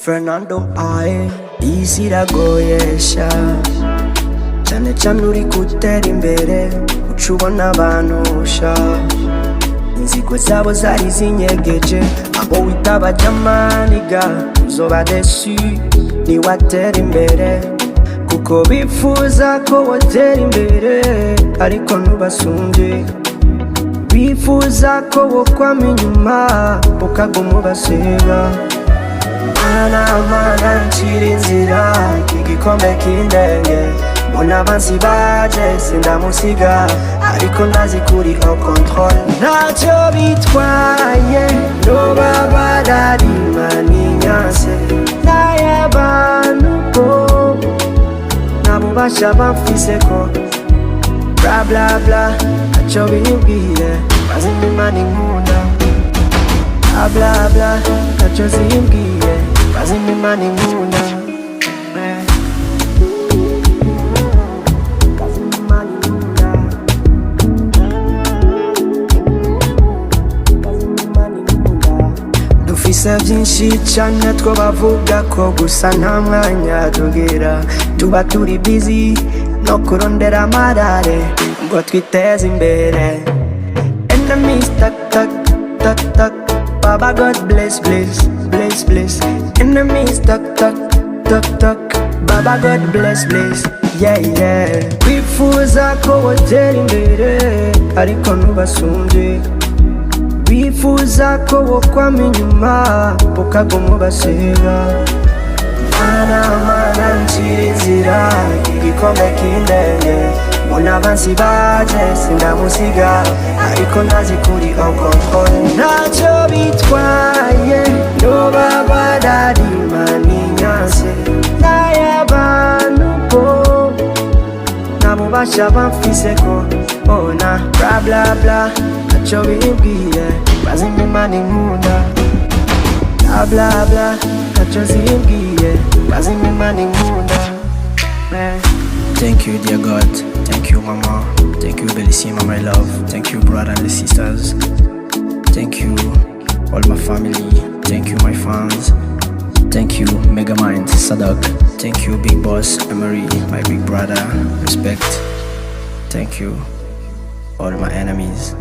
Fernando aye isi iragoyesha cyane cyane uri gutera imbere uca ubona abantusha inzigo zabo zari zinyegeje abo wita abajamaniga uzoba desu niwatera imbere kuko bifuza ko watera imbere ariko ntubasumbye bifuza ko wokwama inyuma ukaguma ubasiga mana ncira inzira igikombe k'indenge mbona abansi baje sindamusiga ariko ndazi kuri au control ntacyo bitwaye noba bararima n'inyanse n'ay'abantu ko ntabubasha bamfise ko bla bla bla ntacyo bimbwiye mazimba imana inkunda bla bla bla ntacyo zimbwiye mazimba imana inkunda dufise byinshi cyane two bavuga ko gusa nta mwanya tugira tuba turi busy no kurondera amarare ngo twiteze imbere enemies tak tak tak tak Baba God bless bless bless bless enemies tak tak tak tak Baba God bless bless yeah yeah bifuza ko watera imbere ariko ntubasumbye bifuza ko wokwama inyuma ukaguma ubasiga mana ncira inzira igikombe k'indenge mbona abansi baje sindamusiga ariko ndazi kuri au control ntacyo bitwaye noba bararima n'inyanse n'ay'abantu ko ntabubasha bamfise ko bona bla bla bla ntacyo bimbwiye mazimba imana inkunda bla bla bla ntacyo zimbwiye mazimba imana inkunda. Thank you, dear God. Thank you, Mama. Thank you, Bellissima, my love. Thank you, brothers and sisters. Thank you, all my family. Thank you, my fans. Thank you, Megamind, Sadak. Thank you, Big Boss, Emery, my big brother. Respect. Thank you, all my enemies.